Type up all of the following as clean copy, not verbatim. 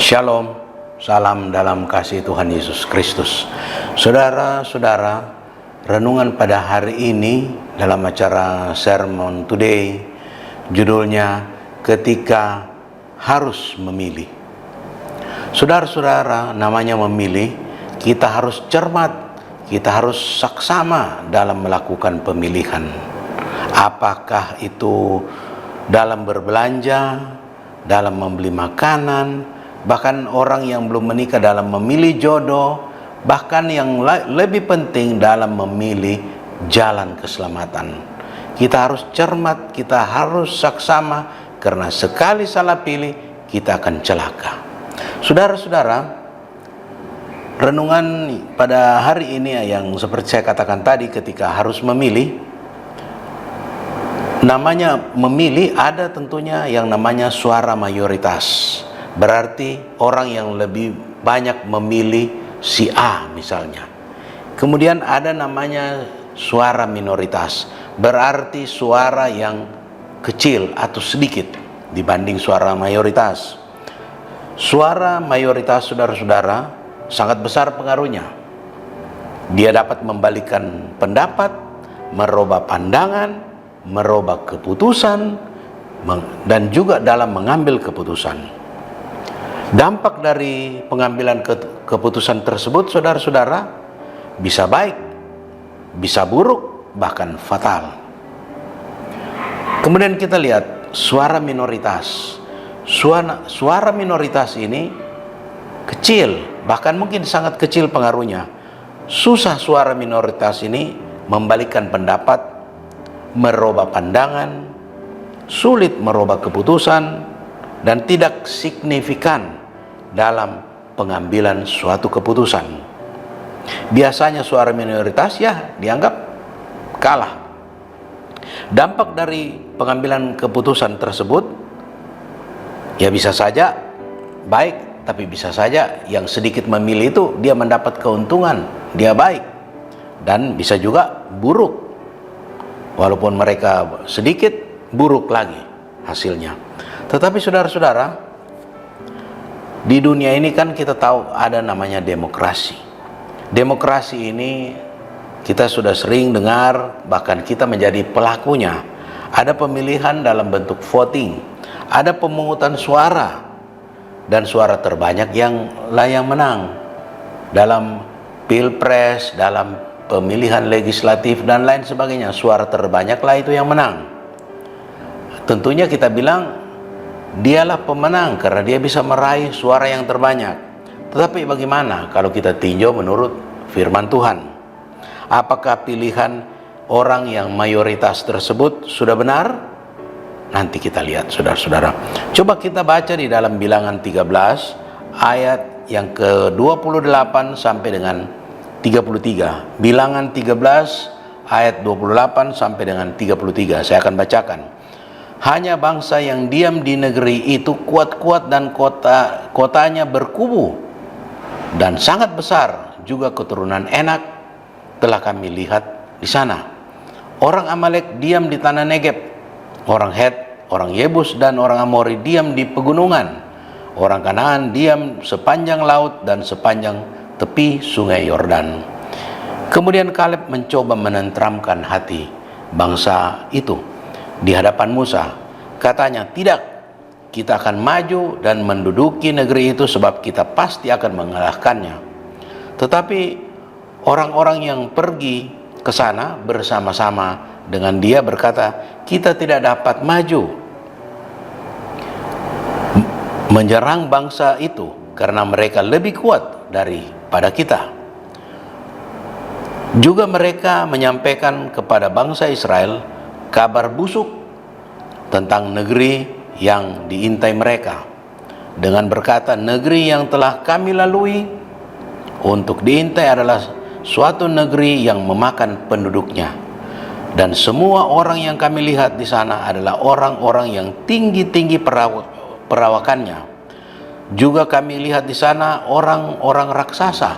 Shalom, salam dalam kasih Tuhan Yesus Kristus. Saudara-saudara, renungan pada hari ini dalam acara Sermon Today, judulnya Ketika Harus Memilih. Saudara-saudara, namanya memilih, kita harus cermat, kita harus saksama dalam melakukan pemilihan. Apakah itu dalam berbelanja, dalam membeli makanan, bahkan orang yang belum menikah dalam memilih jodoh, bahkan yang lebih penting dalam memilih jalan keselamatan. Kita harus cermat, kita harus saksama, karena sekali salah pilih kita akan celaka. Saudara-saudara, renungan pada hari ini yang seperti saya katakan tadi, ketika harus memilih, namanya memilih ada tentunya yang namanya suara mayoritas. Berarti orang yang lebih banyak memilih si A misalnya. Kemudian ada namanya suara minoritas. Berarti suara yang kecil atau sedikit dibanding suara mayoritas. Suara mayoritas, saudara-saudara, sangat besar pengaruhnya. Dia dapat membalikan pendapat, merubah pandangan, merubah keputusan, dan juga dalam mengambil keputusan. Dampak dari pengambilan keputusan tersebut, saudara-saudara, bisa baik, bisa buruk, bahkan fatal. Kemudian kita lihat suara minoritas. Suara minoritas ini kecil, bahkan mungkin sangat kecil pengaruhnya. Susah suara minoritas ini membalikkan pendapat, merubah pandangan, sulit merubah keputusan, dan tidak signifikan dalam pengambilan suatu keputusan. Biasanya suara minoritas ya dianggap kalah. Dampak dari pengambilan keputusan tersebut ya bisa saja baik, tapi bisa saja yang sedikit memilih itu dia mendapat keuntungan, dia baik, dan bisa juga buruk. Walaupun mereka sedikit, buruk lagi hasilnya. Tetapi saudara-saudara, di dunia ini kan kita tahu ada namanya demokrasi. Demokrasi ini kita sudah sering dengar, bahkan kita menjadi pelakunya. Ada pemilihan dalam bentuk voting, ada pemungutan suara, dan suara terbanyak yang menang. Dalam pilpres, dalam pemilihan legislatif, dan lain sebagainya, suara terbanyaklah itu yang menang. Tentunya kita bilang, dialah pemenang karena dia bisa meraih suara yang terbanyak. Tetapi bagaimana kalau kita tinjau menurut firman Tuhan? Apakah pilihan orang yang mayoritas tersebut sudah benar? Nanti kita lihat, saudara-saudara. Coba kita baca di dalam Bilangan 13 ayat yang ke-28 sampai dengan 33. Bilangan 13 ayat 28 sampai dengan 33. Saya akan bacakan. Hanya bangsa yang diam di negeri itu kuat-kuat, dan kotanya berkubu dan sangat besar, juga keturunan Enak telah kami lihat di sana. Orang Amalek diam di tanah Negeb, orang Het, orang Yebus, dan orang Amori diam di pegunungan. Orang Kanaan diam sepanjang laut dan sepanjang tepi sungai Yordan. Kemudian Kaleb mencoba menenteramkan hati bangsa itu di hadapan Musa. Katanya, tidak, kita akan maju dan menduduki negeri itu, sebab kita pasti akan mengalahkannya. Tetapi orang-orang yang pergi ke sana bersama-sama dengan dia berkata, kita tidak dapat maju menyerang bangsa itu karena mereka lebih kuat daripada kita. Juga mereka menyampaikan kepada bangsa Israel kabar busuk tentang negeri yang diintai mereka, dengan berkata, negeri yang telah kami lalui untuk diintai adalah suatu negeri yang memakan penduduknya, dan semua orang yang kami lihat di sana adalah orang-orang yang tinggi-tinggi perawakannya. Juga kami lihat di sana orang-orang raksasa,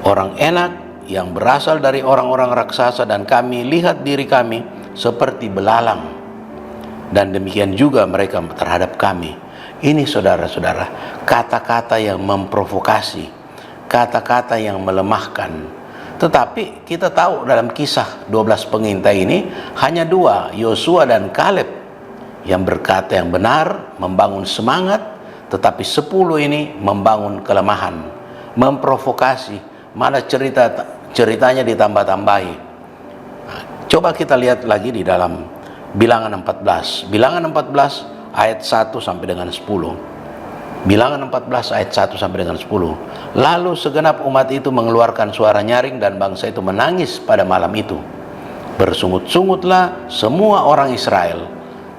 orang Enak yang berasal dari orang-orang raksasa, dan kami lihat diri kami seperti belalang, dan demikian juga mereka terhadap kami. Ini saudara-saudara, kata-kata yang memprovokasi, kata-kata yang melemahkan. Tetapi kita tahu dalam kisah 12 pengintai ini hanya dua, Yosua dan Kaleb, yang berkata yang benar, membangun semangat. Tetapi 10 ini membangun kelemahan, memprovokasi, malah ceritanya ditambah-tambahi. Nah, coba kita lihat lagi di dalam Bilangan 14. Bilangan 14 ayat 1 sampai dengan 10. Bilangan 14 ayat 1 sampai dengan 10. Lalu segenap umat itu mengeluarkan suara nyaring dan bangsa itu menangis pada malam itu. Bersungut-sungutlah semua orang Israel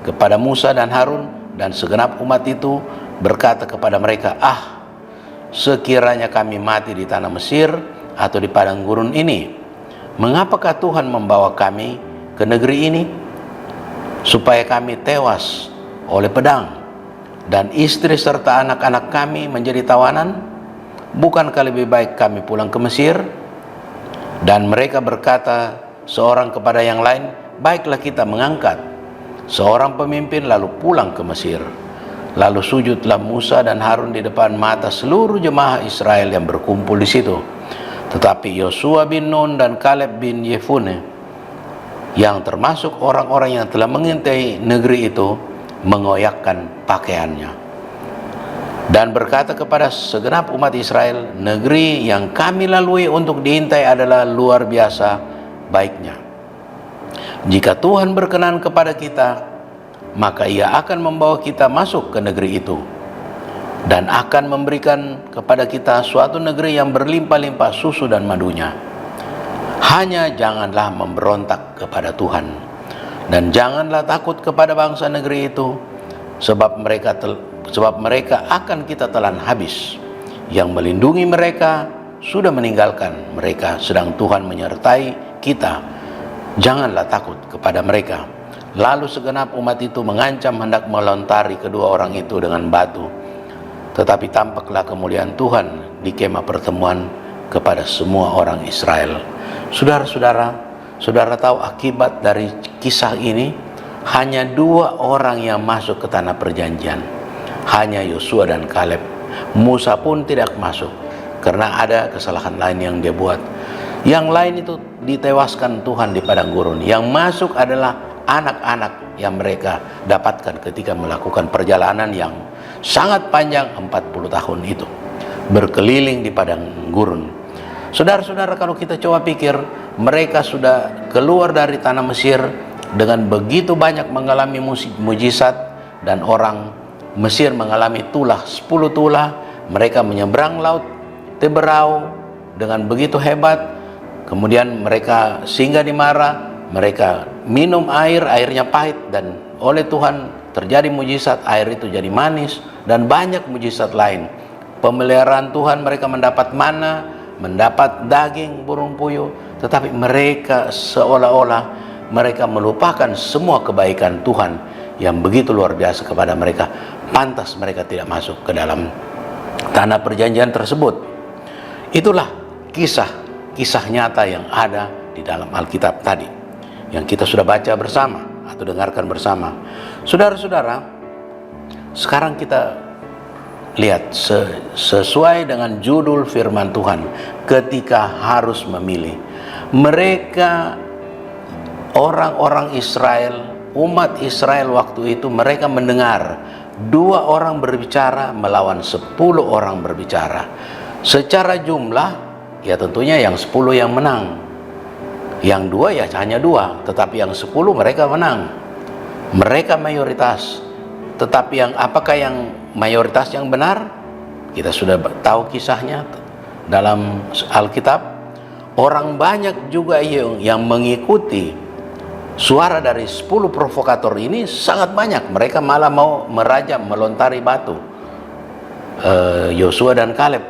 kepada Musa dan Harun, dan segenap umat itu berkata kepada mereka, sekiranya kami mati di tanah Mesir atau di padang gurun ini, mengapakah Tuhan membawa kami ke negeri ini? Supaya kami tewas oleh pedang dan istri serta anak-anak kami menjadi tawanan? Bukankah lebih baik kami pulang ke Mesir? Dan mereka berkata seorang kepada yang lain, baiklah kita mengangkat seorang pemimpin lalu pulang ke Mesir. Lalu sujudlah Musa dan Harun di depan mata seluruh jemaah Israel yang berkumpul di situ. Tetapi Yosua bin Nun dan Kaleb bin Yefune, yang termasuk orang-orang yang telah mengintai negeri itu, mengoyakkan pakaiannya dan berkata kepada segenap umat Israel, negeri yang kami lalui untuk diintai adalah luar biasa baiknya. Jika Tuhan berkenan kepada kita, maka Ia akan membawa kita masuk ke negeri itu dan akan memberikan kepada kita suatu negeri yang berlimpah-limpah susu dan madunya. Hanya janganlah memberontak kepada Tuhan, dan janganlah takut kepada bangsa negeri itu, sebab mereka akan kita telan habis. Yang melindungi mereka sudah meninggalkan mereka, sedang Tuhan menyertai kita. Janganlah takut kepada mereka. Lalu segenap umat itu mengancam hendak melontari kedua orang itu dengan batu. Tetapi tampaklah kemuliaan Tuhan di kemah pertemuan kepada semua orang Israel. Saudara-saudara, saudara tahu akibat dari kisah ini? Hanya 2 orang yang masuk ke tanah perjanjian, hanya Yosua dan Kaleb. Musa pun tidak masuk karena ada kesalahan lain yang dia buat. Yang lain itu ditewaskan Tuhan di padang gurun. Yang masuk adalah anak-anak yang mereka dapatkan ketika melakukan perjalanan yang sangat panjang 40 tahun itu, berkeliling di padang gurun. Saudara-saudara, kalau kita coba pikir, mereka sudah keluar dari tanah Mesir dengan begitu banyak mengalami mujizat, dan orang Mesir mengalami tulah 10 tulah. Mereka menyeberang laut Teberau dengan begitu hebat. Kemudian mereka singgah di Mara, mereka minum air, airnya pahit, dan oleh Tuhan terjadi mujizat, air itu jadi manis, dan banyak mujizat lain. Pemeliharaan Tuhan, mereka mendapat mana, mendapat daging burung puyuh. Tetapi mereka seolah-olah mereka melupakan semua kebaikan Tuhan yang begitu luar biasa kepada mereka. Pantas mereka tidak masuk ke dalam tanah perjanjian tersebut. Itulah kisah nyata yang ada di dalam Alkitab tadi, yang kita sudah baca bersama atau dengarkan bersama. Saudara-saudara, sekarang kita lihat sesuai dengan judul firman Tuhan, ketika harus memilih. Mereka, orang-orang Israel, umat Israel waktu itu, mereka mendengar 2 orang berbicara melawan 10 orang berbicara. Secara jumlah, ya tentunya yang 10 yang menang. Yang 2 ya hanya 2, tetapi yang 10 mereka menang. Mereka mayoritas. Tetapi apakah yang mayoritas yang benar? Kita sudah tahu kisahnya dalam Alkitab. Orang banyak juga yang mengikuti suara dari 10 provokator ini, sangat banyak. Mereka malah mau merajam, melontari batu Yosua dan Kaleb.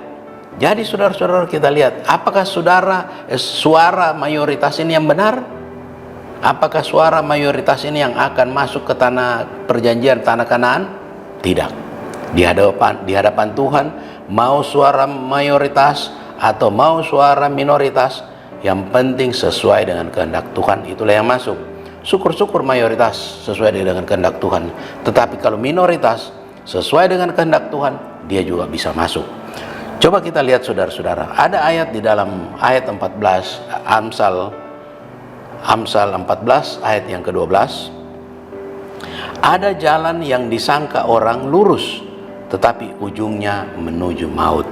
Jadi saudara-saudara, kita lihat, apakah suara mayoritas ini yang benar? Apakah suara mayoritas ini yang akan masuk ke tanah perjanjian, tanah Kanaan? Tidak. Di hadapan Tuhan, mau suara mayoritas atau mau suara minoritas, yang penting sesuai dengan kehendak Tuhan, itulah yang masuk. Syukur-syukur mayoritas sesuai dengan kehendak Tuhan. Tetapi kalau minoritas sesuai dengan kehendak Tuhan, dia juga bisa masuk. Coba kita lihat saudara-saudara, ada ayat di dalam ayat 14 Amsal 14 ayat yang ke-12. Ada jalan yang disangka orang lurus, tetapi ujungnya menuju maut.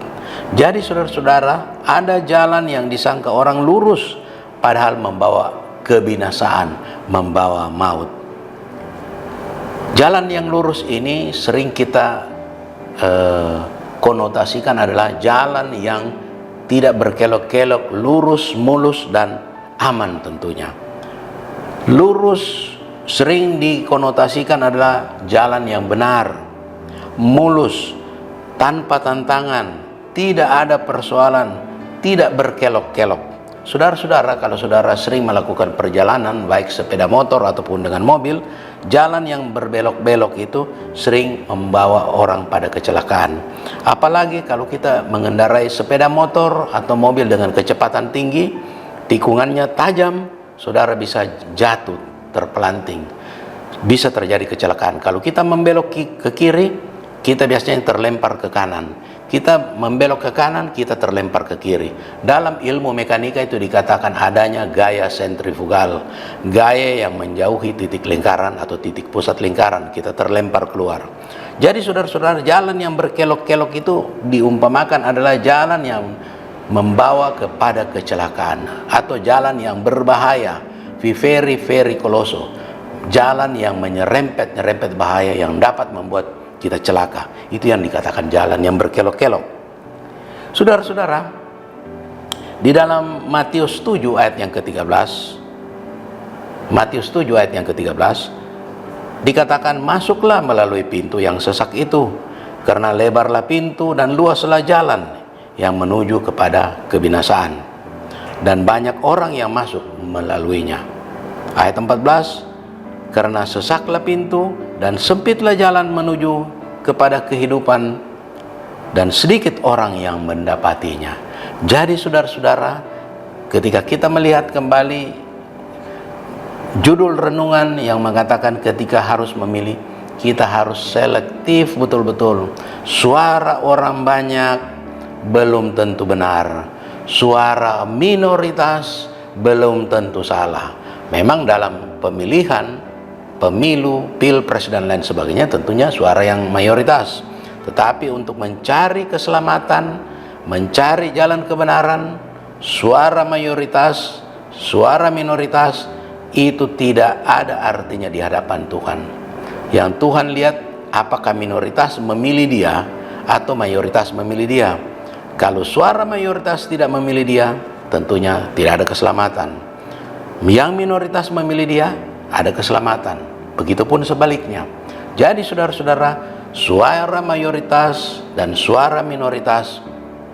Jadi saudara-saudara, ada jalan yang disangka orang lurus, padahal membawa kebinasaan, membawa maut. Jalan yang lurus ini sering kita konotasikan adalah jalan yang tidak berkelok-kelok, lurus, mulus, dan aman tentunya. Lurus sering dikonotasikan adalah jalan yang benar, mulus, tanpa tantangan, tidak ada persoalan, tidak berkelok-kelok. Saudara-saudara, kalau saudara sering melakukan perjalanan baik sepeda motor ataupun dengan mobil, jalan yang berbelok-belok itu sering membawa orang pada kecelakaan. Apalagi kalau kita mengendarai sepeda motor atau mobil dengan kecepatan tinggi, tikungannya tajam, saudara bisa jatuh, terpelanting, bisa terjadi kecelakaan. Kalau kita membelok ke kiri, kita biasanya terlempar ke kanan. Kita membelok ke kanan, kita terlempar ke kiri. Dalam ilmu mekanika itu dikatakan adanya gaya sentrifugal, gaya yang menjauhi titik lingkaran atau titik pusat lingkaran, kita terlempar keluar. Jadi saudara-saudara, jalan yang berkelok-kelok itu diumpamakan adalah jalan yang membawa kepada kecelakaan atau jalan yang berbahaya, very coloso, jalan yang menyerempet bahaya yang dapat membuat kita celaka. Itu yang dikatakan jalan yang berkelok-kelok. Saudara-saudara, di dalam Matius 7 ayat yang ke-13, Matius 7 ayat yang ke-13 dikatakan, masuklah melalui pintu yang sesak itu, karena lebarlah pintu dan luaslah jalan yang menuju kepada kebinasaan, dan banyak orang yang masuk melaluinya. Ayat 14, karena sesaklah pintu dan sempitlah jalan menuju kepada kehidupan, dan sedikit orang yang mendapatinya. Jadi saudara-saudara, ketika kita melihat kembali judul renungan yang mengatakan ketika harus memilih, kita harus selektif betul-betul. Suara orang banyak belum tentu benar, suara minoritas belum tentu salah. Memang dalam pemilihan, pemilu, pilpres dan lain sebagainya tentunya suara yang mayoritas. Tetapi untuk mencari keselamatan, mencari jalan kebenaran, suara mayoritas, suara minoritas itu tidak ada artinya di hadapan Tuhan. Yang Tuhan lihat apakah minoritas memilih dia atau mayoritas memilih dia. Kalau suara mayoritas tidak memilih dia, tentunya tidak ada keselamatan. Yang minoritas memilih dia, ada keselamatan. Begitupun sebaliknya. Jadi saudara-saudara, suara mayoritas dan suara minoritas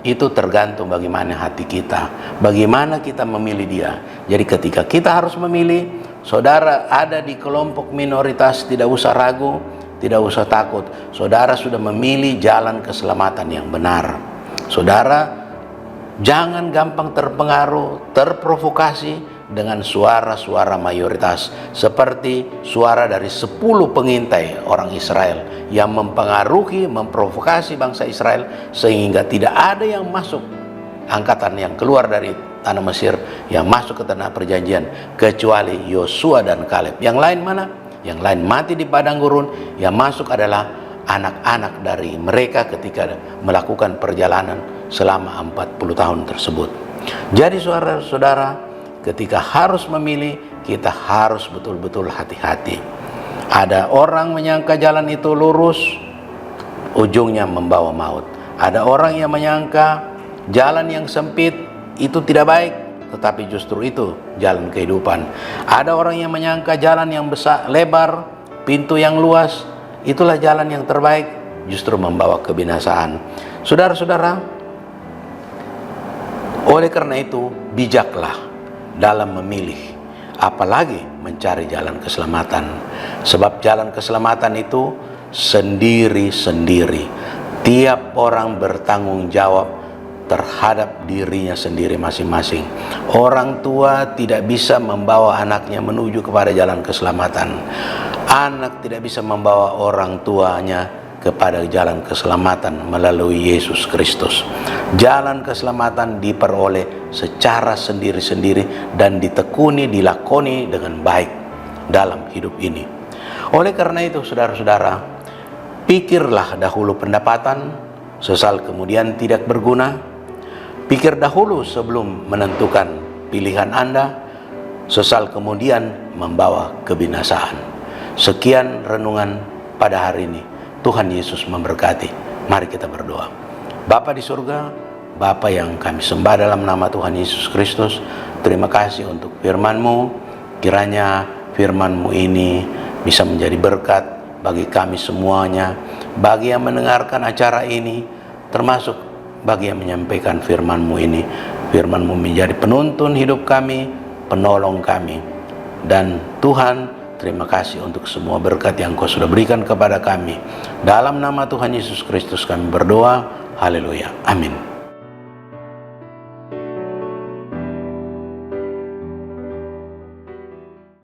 itu tergantung bagaimana hati kita, bagaimana kita memilih dia. Jadi ketika kita harus memilih, saudara ada di kelompok minoritas, tidak usah ragu, tidak usah takut. Saudara sudah memilih jalan keselamatan yang benar. Saudara jangan gampang terpengaruh, terprovokasi dengan suara-suara mayoritas, seperti suara dari 10 pengintai orang Israel yang mempengaruhi, memprovokasi bangsa Israel sehingga tidak ada yang masuk, angkatan yang keluar dari tanah Mesir yang masuk ke tanah perjanjian kecuali Yosua dan Kaleb. Yang lain mana? Yang lain mati di padang gurun. Yang masuk adalah anak-anak dari mereka ketika melakukan perjalanan selama 40 tahun tersebut. Jadi saudara-saudara, ketika harus memilih, kita harus betul-betul hati-hati. Ada orang menyangka jalan itu lurus, ujungnya membawa maut. Ada orang yang menyangka jalan yang sempit itu tidak baik, tetapi justru itu jalan kehidupan. Ada orang yang menyangka jalan yang besar, lebar, pintu yang luas, itulah jalan yang terbaik, justru membawa kebinasaan. Saudara-saudara, oleh karena itu bijaklah dalam memilih, apalagi mencari jalan keselamatan. Sebab jalan keselamatan itu sendiri-sendiri. Tiap orang bertanggung jawab terhadap dirinya sendiri masing-masing. Orang tua tidak bisa membawa anaknya menuju kepada jalan keselamatan. Anak tidak bisa membawa orang tuanya kepada jalan keselamatan melalui Yesus Kristus. Jalan keselamatan diperoleh secara sendiri-sendiri dan ditekuni, dilakoni dengan baik dalam hidup ini. Oleh karena itu, saudara-saudara, pikirlah dahulu pendapatan, sesal kemudian tidak berguna. Pikir dahulu sebelum menentukan pilihan Anda, sesal kemudian membawa kebinasaan. Sekian renungan pada hari ini. Tuhan Yesus memberkati. Mari kita berdoa. Bapa di surga, Bapa yang kami sembah dalam nama Tuhan Yesus Kristus, terima kasih untuk firman-Mu. Kiranya firman-Mu ini bisa menjadi berkat bagi kami semuanya, bagi yang mendengarkan acara ini, termasuk bagi yang menyampaikan firman-Mu ini. Firman-Mu menjadi penuntun hidup kami, penolong kami. Dan Tuhan, terima kasih untuk semua berkat yang Kau sudah berikan kepada kami. Dalam nama Tuhan Yesus Kristus kami berdoa. Haleluya. Amin.